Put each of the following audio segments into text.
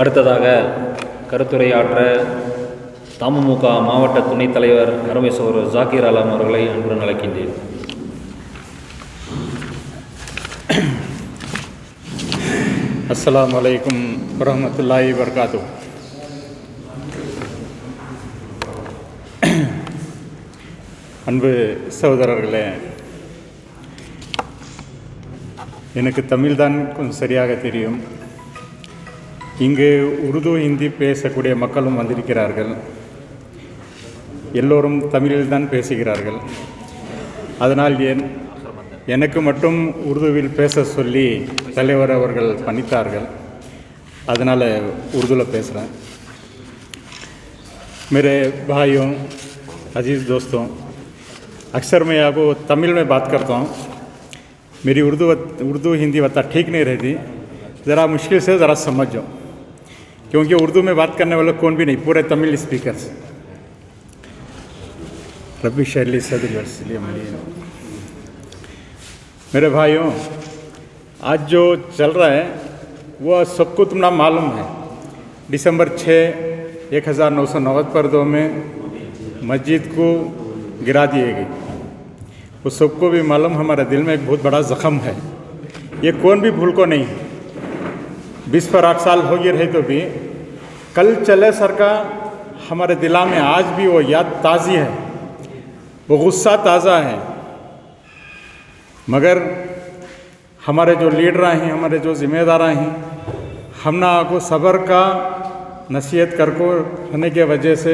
அடுத்ததாக கருத்துரையாற்ற தமுமுக மாவட்ட துணைத் தலைவர் அருமை சகோதரர் ஜாக்கீர் ஆலம் அவர்களை அன்புடன் அழைக்கின்றேன். அஸ்ஸலாமு அலைக்கும் வரஹ்மத்துல்லாஹி வபரகாத்துஹு. அன்பு சகோதரர்களே, எனக்கு தமிழ்தான் கொஞ்சம் சரியாக தெரியும். இங்கு உருது ஹிந்தி பேசக்கூடிய மக்களும் வந்திருக்கிறார்கள். எல்லோரும் தமிழில் தான் பேசுகிறார்கள். அதனால் எனக்கு மட்டும் உருதுவில் பேச சொல்லி தலைவர் அவர்கள் பண்ணித்தார்கள். அதனால் उर्दूவில் பேசுகிறேன். मेरे भाइयों, अजीज़ दोस्तों, अक्सर मैं आपको तमिल में बात करता हूँ. मेरी उर्दू हिंदी वत्ता ठीक नहीं रहती. ज़रा मुश्किल से ज़रा समझो, क्योंकि उर्दू में बात करने वाले कौन भी नहीं, पूरे तमिल स्पीकर्स. रब्बी शरली सदरी वस्ली अमली. मेरे भाइयों, आज जो चल रहा है वह सबको तुम्हारा मालूम है. दिसंबर 6 1990 पर 2 में मस्जिद को गिरा दिए गई. वो सबको भी मालूम. हमारे दिल में एक बहुत बड़ा ज़ख़म है. ये कौन भी भूल को नहीं. 20 पर 8 साल हो गए रहे तो भी कल चले सर का हमारे दिला में आज भी वो याद ताज़ी है, वो गुस्सा ताज़ा है. मगर हमारे जो लीडर हैं, हमारे जो ज़िम्मेदार हैं, हमना को सब्र का नसीहत कर को होने के वजह से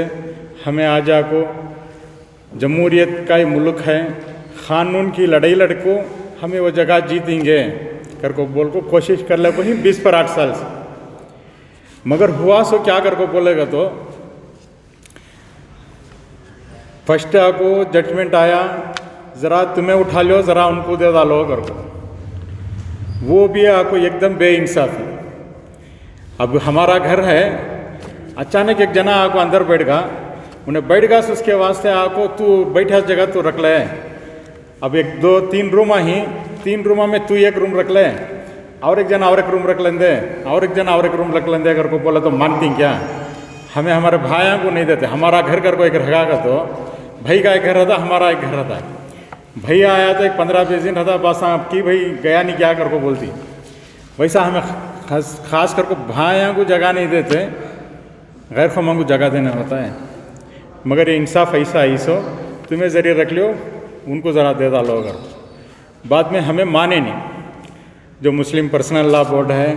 हमें आज को जमहूरियत का ही मुल्क है, क़ानून की लड़ाई लड़को हमें वो जगह जीतेंगे कर को बोल को कोशिश कर ले को ही 20 पर 8 साल से. मगर हुआ सो क्या कर को बोलेगा तो फर्स्ट को जजमेंट आया, ज़रा तुम्हें उठा लो, ज़रा उनको दे डालो कर को. वो भी आपको एकदम बेइंसाफ़ी. अब हमारा घर है, अचानक एक जना आपको अंदर बैठ गा, उन्हें बैठ गा तो उसके वास्ते आपको तू बैठा जगह तो रख ले. अब 1 2 3 रूम ही, 3 रूम में तू 1 रूम रख ले, और एक जना और एक रूम रख लेंदे, और एक जना और एक रूम रख लेंदे अगर को बोला तो मानती क्या? हमें हमारे भाइयों को नहीं देते. हमारा घर कर को एक रखा तो भाई का एक घर रहता, हमारा एक घर रहता. भैया आया तो एक 15-20 दिन रहता, बस की भाई गया नहीं क्या कर को बोलती. वैसा हमें खास कर को भाइयों को जगह नहीं देते, गैर ख़वान को जगह देना होता है. मगर ये इंसाफ ऐसा ऐसो तुम्हें ज़रिए रख लो, उनको ज़रा दे डालो. अगर बाद में हमें माने नहीं. जो मुस्लिम पर्सनल लॉ बोर्ड है,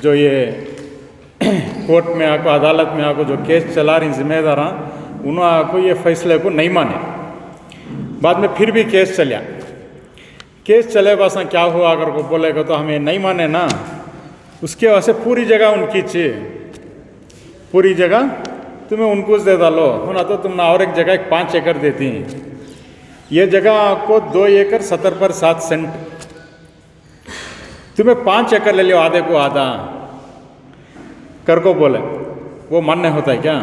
जो ये कोर्ट में आको अदालत में आको जो केस चला रही जिम्मेदार, उन्होंने आको ये फैसले को नहीं माने. बाद में फिर भी केस चले बस क्या हुआ अगर को बोलेगा तो हमें नहीं माने ना. उसके वजह से पूरी जगह उनकी चाहिए, पूरी जगह तुम्हें उनको दे डालो. होना तो तुमने और एक जगह 5 एकड़ देती हैं. ये जगह आपको 2 एकड़ 70 पर 7 सेंट. तुम्हें 5 एकड़ ले लो, आधे को आधा कर को बोले, वो मान्य होता है क्या?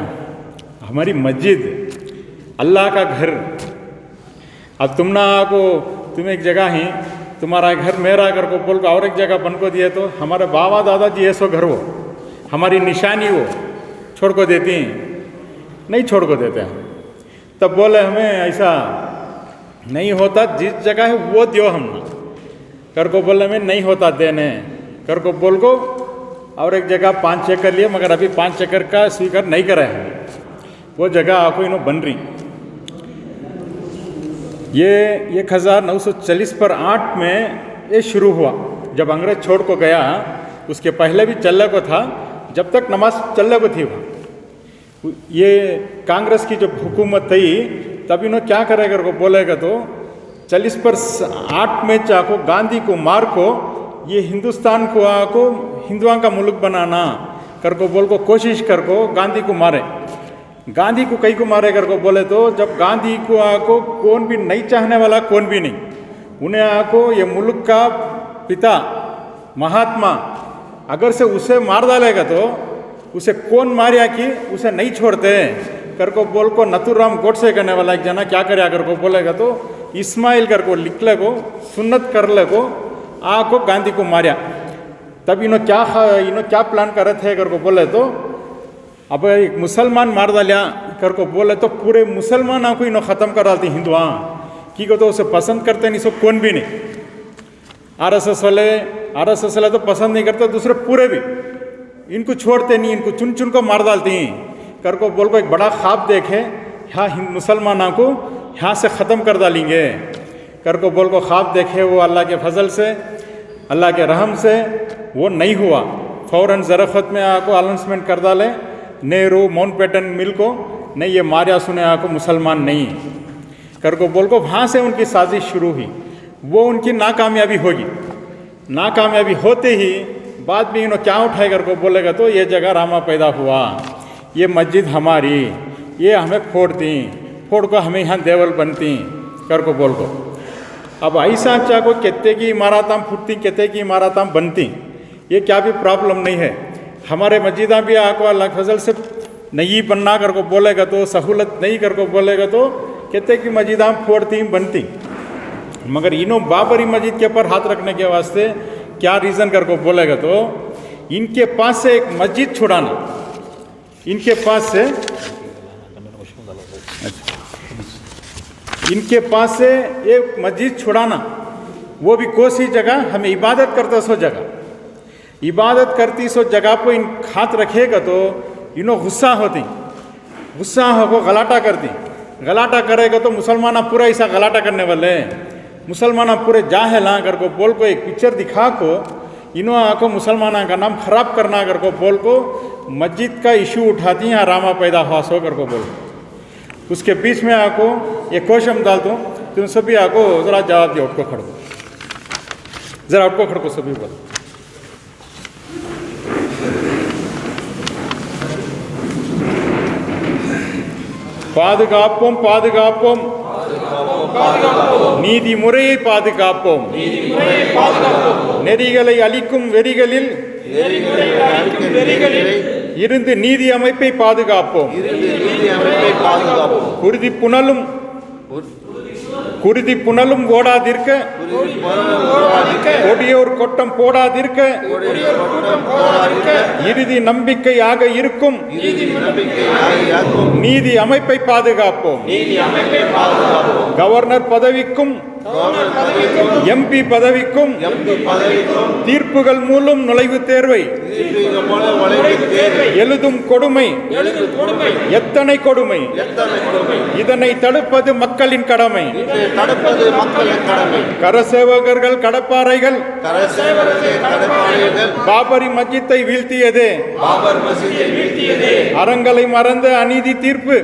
हमारी मस्जिद, अल्लाह का घर. अब तुम्हें एक जगह ही, तुम्हारा घर मेरा घर को बोल को और एक जगह बन को दिए तो हमारे बाबा दादाजी ऐसो घर हो, हमारी निशानी वो छोड़ को देती हैं, नहीं छोड़ को देते हैं. तब बोले हमें ऐसा नहीं होता, जिस जगह है वो दियो हमने कर को बोले में नहीं होता देने कर को बोल को और एक जगह 5 एकड़ लिए, मगर अभी 5 एकड़ का स्वीकार नहीं करे हैं. वो जगह आपको इन्हों बन रही. ये 1940 पर 8 में ये शुरू हुआ. जब अंग्रेज़ छोड़ को गया, उसके पहले भी चलने को था, जब तक नमाज चलने को थी. ये कांग्रेस की जब हुकूमत थी तब इन्होंने क्या करेगा को बोलेगा तो 40 पर 8 में चाको गांधी को मार को ये हिंदुस्तान को आको हिंदुओं का मुल्क बनाना कर को बोल को कोशिश कर को गांधी को मारे. गांधी को कई को मारे कर को बोले तो जब गांधी को आको कौन भी नहीं चाहने वाला, कौन भी नहीं, उन्हें आको ये मुल्क का पिता महात्मा अगर से उसे मार डालेगा तो उसे कौन मारिया कि उसे नहीं छोड़ते कर को बोल को नथुराम गोडसे करने वाला एक जना क्या करे अगर को बोलेगा तो इस्माइल कर को लिख ले को सुन्नत कर ले को आ को गांधी को मारिया. तब इन्हों क्या प्लान कर रहे थे अगर को बोले तो अब एक मुसलमान मार डालिया कर को बोले तो पूरे मुसलमानों को इन्हों ख़त्म कर डालती हिंदुआ की को तो उसे पसंद करते नहीं, सो कौन भी नहीं। आरएसएस वाले तो पसंद नहीं करते, दूसरे पूरे भी इनको छोड़ते नहीं, इनको चुन चुन को मार डालती हैं। कर को बोल को एक बड़ा ख्वाब देखे यहाँ मुसलमानों को यहाँ से ख़त्म कर डालेंगे। कर को बोल को ख्वाब देखे, वो अल्लाह के फजल से, अल्लाह के रहम से वो नहीं हुआ। फ़ौरन ज़रफ़त में आको अनाउंसमेंट कर डाले नेहरू माउंटबेटन मिल को, नहीं ये मारिया सुने आको मुसलमान नहीं। कर को बोल को वहाँ से उनकी साजिश शुरू हुई, वो उनकी नाकामयाबी होगी। नाकामयाबी होते ही बाद में इन्हों क्या उठाए कर को बोलेगा तो ये जगह रामा पैदा हुआ, ये मस्जिद हमारी, ये हमें फोड़ को हमें यहाँ देवल बनती कर को बोल को। अब ऐसा चाह को कहते की इमारत फूटती, कहते की इमारत बनती, ये क्या भी प्रॉब्लम नहीं है। हमारे मस्जिदा भी आको अल्लाह फजल से नहीं बनना कर को बोलेगा तो, सहूलत नहीं कर को बोलेगा तो कहते कि मस्जिदा फोड़ती बनती। मगर इन्हों बाबरी मस्जिद के ऊपर हाथ रखने के वास्ते क्या रीज़न कर को बोलेगा तो इनके पास से एक मस्जिद छुड़ाना, इनके पास से इनके पास से एक मस्जिद छुड़ाना, वो भी कोसी जगह हमें इबादत करता सो जगह, इबादत करती सो जगह पर इन हाथ रखेगा तो इन्हों गुस्सा होती, गुस्सा हो गलाटा करती, गलाटा करेगा तो मुसलमान पूरा ऐसा गलाटा करने वाले, मुसलमान पूरे जाहिल कर को बोल को एक पिक्चर दिखा को इन्हों आको मुसलमान का नाम खराब करना कर को बोल को मस्जिद का इशू उठाती हैं, रामा पैदा हुआ सो कर को बोल। उसके बीच में आको एक क्वेश्चन डाल दूँ, तुम सभी आको ज़रा जवाब दियो, उठको खड़ दो, ज़रा उठको खड़ को सभी बोल। பாதுகாப்போம் பாதுகாப்போம் நீதி முறையை பாதுகாப்போம், நெறிகளை அளிக்கும் வெறிகளில் இருந்து நீதி அமைப்பை பாதுகாப்போம், குருதி புனலும் ஓடாதிருக்க, கொடியோர் கொட்டம் போடாதிருக்க, இறுதி நம்பிக்கையாக இருக்கும் நீதி அமைப்பை பாதுகாப்போம். கவர்னர் பதவிக்கும் எம்பி பதவிக்கும் தீர்ப்புகள் மூலம் நுழைவுத் தேர்வை எழுதும் கொடுமை எத்தனை கொடுமை, இதனை தடுப்பது மக்களின் கடமை. கரசேவகர்கள் கடப்பாறைகள் பாபரி மஸ்ஜித்தை வீழ்த்தியது, அறங்களை மறந்த அநீதி தீர்ப்பு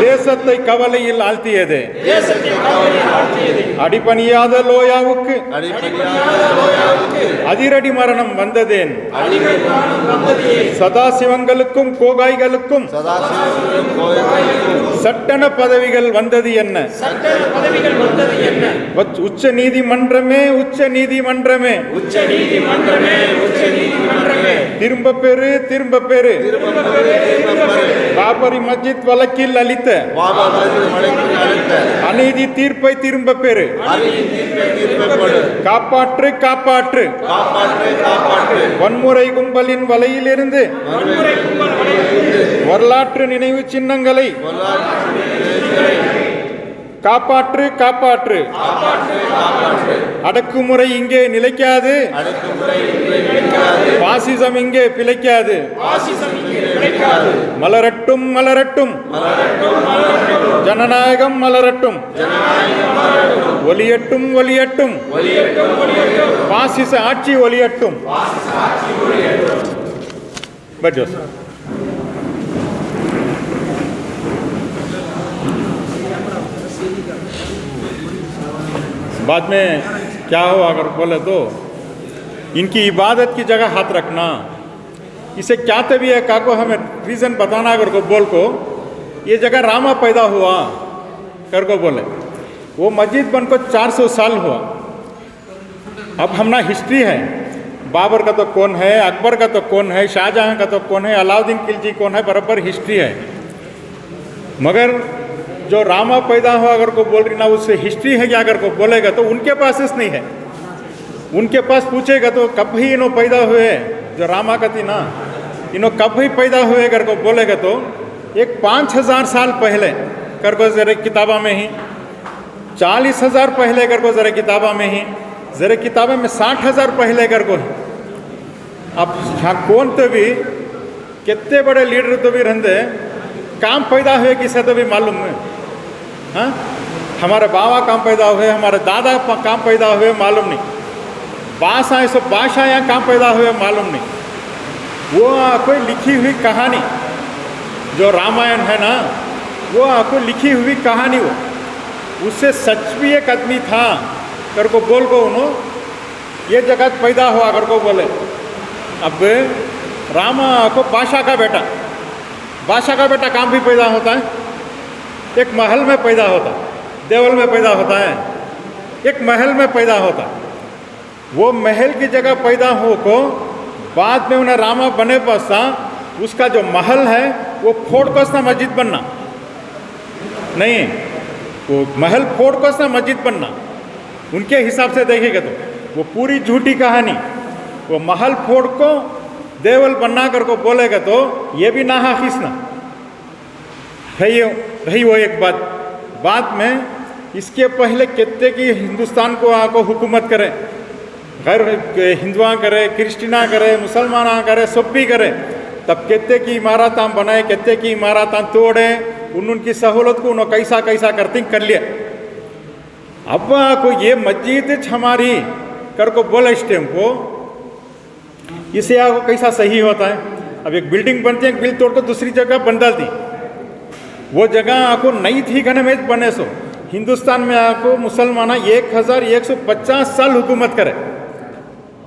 தேசத்தை கவலையில் ஆழ்த்தியது. அடிபணியாத லோயாவுக்கு அதிரடி மரணம் வந்ததேன், சதாசிவங்களுக்கும் கோகாய்களுக்கும் சட்டன பதவிகள் வந்தது என்ன? உச்ச நீதிமன்றமே உச்ச நீதிமன்றமே திரும்ப பெறு திரும்ப பெறு, பாபரி மஸ்ஜித் வழக்கில் அளித்த அநீதி தீர்ப்பை திரும்ப பெறு, காப்பாற்று காப்பாற்று, வன்முறை கும்பலின் வலையிலிருந்து வரலாற்று நினைவு சின்னங்களை காப்பாற்று காப்பாற்று. அடக்குமுறை இங்கே நிலைக்காது, பாசிசம் இங்கே பிழைக்காது. மலரட்டும் மலரட்டும் ஜனநாயகம் மலரட்டும், ஒலியட்டும் ஒலியட்டும் பாசிச ஆட்சி ஒலியட்டும். बजो बाद में क्या हो अगर बोले तो इनकी इबादत की जगह हाथ रखना, इसे क्या तभी है का को हमें रीज़न बताना अगर को बोल को ये जगह रामा पैदा हुआ कर को बोले। वो मस्जिद बन को 400 साल हुआ। अब हमना हिस्ट्री है, बाबर का तो कौन है, अकबर का तो कौन है, शाहजहां का तो कौन है, अलाउद्दीन खिलजी कौन है, बराबर हिस्ट्री है। मगर जो रामा पैदा हुआ अगर को बोल रही ना उससे हिस्ट्री है क्या अगर को बोलेगा तो उनके पास नहीं है, उनके पास पूछेगा तो कब ही इन्हों पैदा हुए, जो रामा कथी ना, इन्हों कब ही पैदा हुए कर को बोलेगा तो एक 5000 साल पहले कर को जरा किताबा में ही, 40,000 पहले कर को जरा किताबा में ही, जरा किताबा में 60,000 पहले कर को। अब कौन तो भी कितने बड़े लीडर तो भी रहते काम पैदा हुए किसे तो भी मालूम है। हाँ, हमारे बाबा काम पैदा हुए, हमारे दादा काम पैदा हुए मालूम नहीं, भाषा सब भाषा यहाँ काम पैदा हुए मालूम नहीं। वो कोई लिखी हुई कहानी जो रामायण है ना, वो आपको लिखी हुई कहानी, वो उससे सच भी एक आदमी था कर को बोल को उन्होंने ये जगत पैदा हुआ कर को बोले। अब रामा को बादशाह का बेटा, बादशाह का बेटा काम भी पैदा होता है, एक महल में पैदा होता है, देवल में पैदा होता है, एक महल में पैदा होता। वो महल की जगह पैदा हो को बाद में उन्हें रामा बने बसा उसका जो महल है वो फोड़ को उसना मस्जिद बनना नहीं, वो महल फोड़ को उसना मस्जिद बनना। उनके हिसाब से देखेगा तो वो पूरी झूठी कहानी, वो महल फोड़ को देवल बनना कर को बोलेगा तो ये भी ना खींचना रही वो एक बात। बाद में इसके पहले कितने की हिंदुस्तान को आको हुकूमत करे, गैर हिंदुआ करे, क्रिश्चियना करे, मुसलमान करे, सब भी करे, तब कितने की इमारत हम बनाए, कितने की इमारत हम तोड़े, उनकी सहूलत को उन्होंने कैसा कैसा करते कर लिया। अब को ये मस्जिद हमारी कर को बोला इस टाइम को, इसे आपको कैसा सही होता है। अब एक बिल्डिंग बनती है, एक बिल्डिंग तोड़ कर दूसरी जगह बन डालती, वो जगह आपको नहीं थी घने में बने सो। हिंदुस्तान में आपको मुसलमान 1150 साल हुकूमत करे,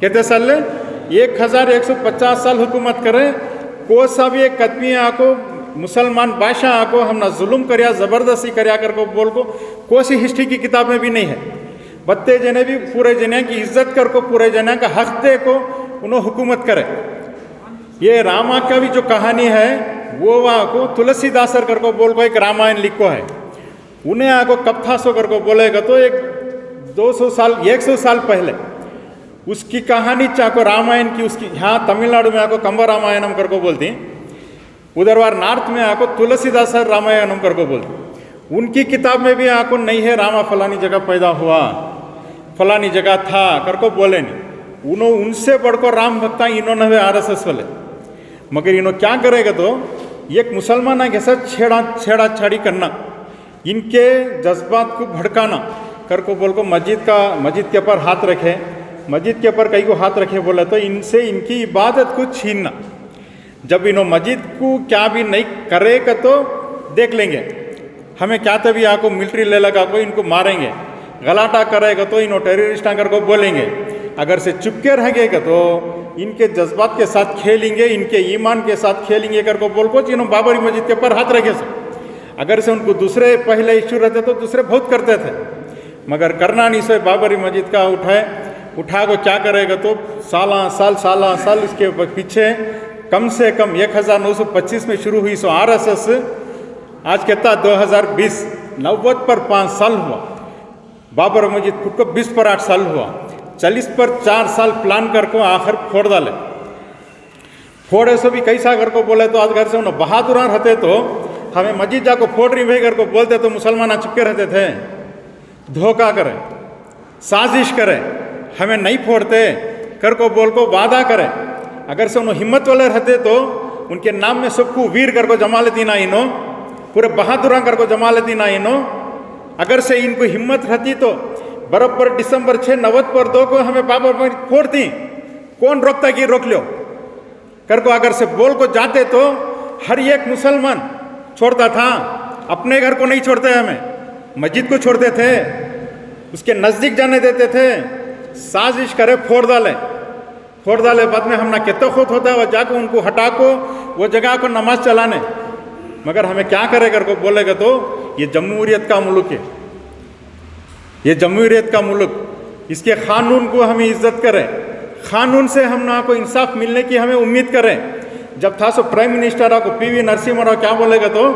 कितने साल 1150 साल हुकूमत करे। को सा भी एक आदमी आको मुसलमान बादशाह आको हमने जुल्म करया, ज़बरदस्ती करया कर को बोल को कोई हिस्ट्री की किताब में भी नहीं है। बत्ते जने भी पूरे जने की इज्जत कर को, पूरे जने का हक दे को उन्होंने हुकूमत करे। ये रामा का भी जो कहानी है वो वहाँ को तुलसीदासर कर को बोल को एक रामायण लिखो है, उन्हें आको कब था सो कर को बोलेगा तो एक 200 साल 100 साल पहले उसकी कहानी चाको रामायण की, उसकी यहाँ तमिलनाडु में आको कंबा रामायणम कर को बोलती, उधर वार नॉर्थ में आको तुलसीदासर रामायणम कर को बोलती। उनकी किताब में भी आको नहीं है रामा फलानी जगह पैदा हुआ, फलानी जगह था कर को बोले नहीं। उन्होंने उनसे बढ़कर राम भक्ता इन्होंने हुए RSS वाले, मगर इन्होंने क्या करेगा तो एक मुसलमान के साथ छेड़ाछाड़ी करना, इनके जज्बात को भड़काना कर को बोल को मस्जिद के ऊपर हाथ रखे, मस्जिद के ऊपर कई को हाथ रखे बोले तो इनसे इनकी इबादत को छीनना। जब इन्हों मस्जिद को क्या भी नहीं करेगा तो देख लेंगे, हमें क्या तभी आपको मिलिट्री ले लगा को इनको मारेंगे, गलाटा करेगा तो इन्हों टेररिस्ट आकर को बोलेंगे। अगर से चुपके रहेगा तो इनके जज्बात के साथ खेलेंगे, इनके ईमान के साथ खेलेंगे कर को बोल को इन्हों बाबरी मस्जिद के ऊपर हाथ रखे से। अगर से उनको दूसरे पहले इश्यू रहते तो दूसरे बहुत करते थे, मगर करना नहीं से बाबरी मस्जिद का उठा को क्या करेगा तो साल इसके पीछे कम से कम 1925 में शुरू हुई सो RSS आज कहता 2020 90 पर 5 साल हुआ, बाबर मस्जिद खुद को 20 पर 8 साल हुआ, 40 पर 4 साल प्लान कर को आखिर फोड़ डाले। फोड़े से भी कैसा घर को बोले तो आज घर से उन्हें बहादुर रहते तो हमें मस्जिद जाको फोड़ रही भाई घर को बोलते तो मुसलमान चुपके रहते थे, धोखा करे, साजिश करे, हमें नहीं फोड़ते कर को बोल को वादा करे। अगर से उन्होंने हिम्मत वाले रहते तो उनके नाम में सबको वीर कर को जमा लेती ना इनो, पूरे बहादुर कर को जमा लेती ना इनो। अगर से इनको हिम्मत रहती तो बराबर दिसंबर 6 90 पर 2 को हमें बाबा फोड़ती, कौन रोकता कि रोक लो कर को। अगर से बोल को जाते तो हर एक मुसलमान छोड़ता था, अपने घर को नहीं छोड़ते, हमें मस्जिद को छोड़ते थे, उसके नज़दीक जाने देते थे। साजिश करे फोड़ डाले, बाद में हमने कितना खुद होता है वह जाकर उनको हटा को वो जगह को नमाज चलाने। मगर हमें क्या करे कर को बोलेगा तो ये जमहूरियत का मुल्क है, ये जमहूरियत का मुल्क, इसके कानून को हमें इज्जत करें, कानून से हम ना को इंसाफ मिलने की हमें उम्मीद करें। जब था सो प्राइम मिनिस्टर आपको PV नरसिम्हा राव क्या बोलेगा तो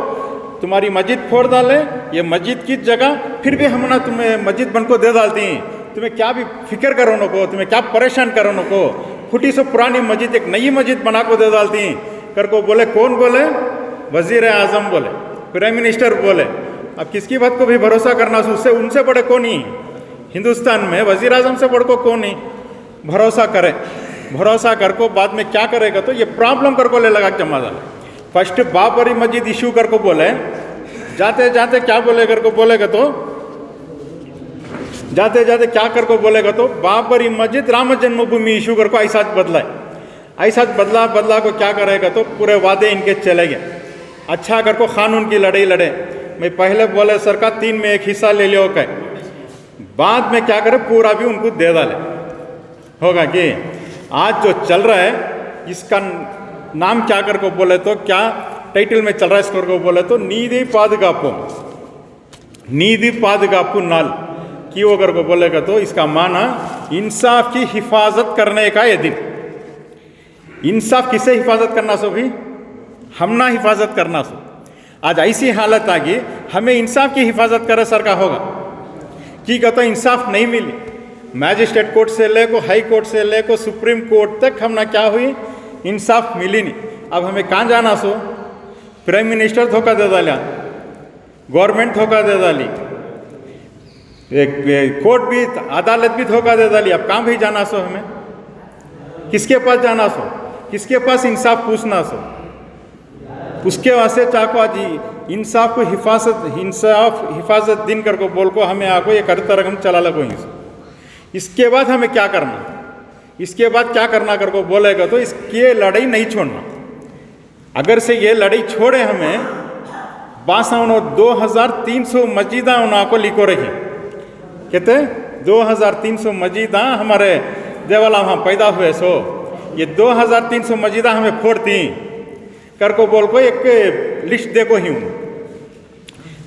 तुम्हारी मस्जिद फोड़ डाले, ये मस्जिद की जगह फिर भी हम ना तुम्हें मस्जिद बन को दे डालती हैं, तुम्हें क्या भी फिक्र करो नको, तुम्हें क्या परेशान करो नको, फुटी से पुरानी मस्जिद एक नई मस्जिद बना को दे डालती कर को बोले। कौन बोले? वजीर आजम बोले, प्राइम मिनिस्टर बोले। अब किसकी बात को भी भरोसा करना, उससे उनसे बड़े कौन ही हिंदुस्तान में, वजीर आजम से बड़ को कौन ही भरोसा करे। भरोसा कर को बाद में क्या करेगा, तो ये प्रॉब्लम कर को ले लगा जमा डाले। फर्स्ट बाबरी मस्जिद इशू कर को बोले, जाते जाते क्या बोले कर को बोलेगा, तो जाते जाते क्या कर को बोलेगा, तो बाबरी मस्जिद राम जन्मभूमि इशू कर को ऐसा बदला है। ऐसा बदला को क्या करेगा, तो पूरे वादे इनके चले गए। अच्छा कर को कानून की लड़ाई लड़े। मैं पहले बोले सरकार 3 में 1 हिस्सा ले लियो कहे, बाद में क्या करे पूरा भी उनको दे डाले। होगा कि आज जो चल रहा है इसका नाम क्या कर को बोले, तो क्या टाइटल में चल रहा है इसको को बोले, तो नीति पादगापू नाल की वो कर को बोलेगा, तो इसका माना इंसाफ की हिफाजत करने का ये दिन। इंसाफ किसे हिफाजत करना सो भी, हम ना हिफाजत करना सो। आज ऐसी हालत आ गई, हमें इंसाफ की हिफाजत करे सर का होगा कि कहते इंसाफ नहीं मिली। मैजिस्ट्रेट कोर्ट से ले को हाई कोर्ट से ले को सुप्रीम कोर्ट तक हम ना क्या हुई, इंसाफ मिली नहीं। अब हमें कहाँ जाना सो, प्राइम मिनिस्टर धोखा दे डाला, गवर्नमेंट धोखा दे डाली, कोर्ट भी अदालत भी धोखा दे डाली। अब कहाँ भी जाना सो, हमें किसके पास जाना सो, किसके पास इंसाफ पूछना सो। उसके वास्ते चाको आज इंसाफ को हिफाजत दिन कर को बोल को हमें आको ये करता रकम चला लगो। इसके बाद हमें क्या करना, इसके बाद क्या करना कर को बोलेगा, तो इसकी लड़ाई नहीं छोड़ना। अगर से ये लड़ाई छोड़े हमें बासाउनो 2300 मस्जिदा उना को लिखो रही, कहते 2300 मस्जिदा हमारे देवाला वहाँ पैदा हुए सो, ये 2300 मस्जिदा हमें फोड़ती कर को बोल को एक लिस्ट देखो ही हूँ।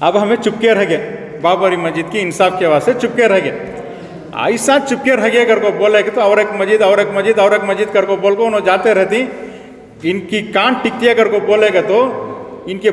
अब हमें चुपके रह गए, बाबरी मस्जिद की इंसाफ के वास्ते चुपके रह गए। ऐसा चुपके रह गए कर को बोले कि तो और एक मस्जिद और एक मस्जिद और एक मस्जिद कर को बोल को उन्होंने जाते रहती, इनकी कान टिकती कर को बोलेगा, तो इनके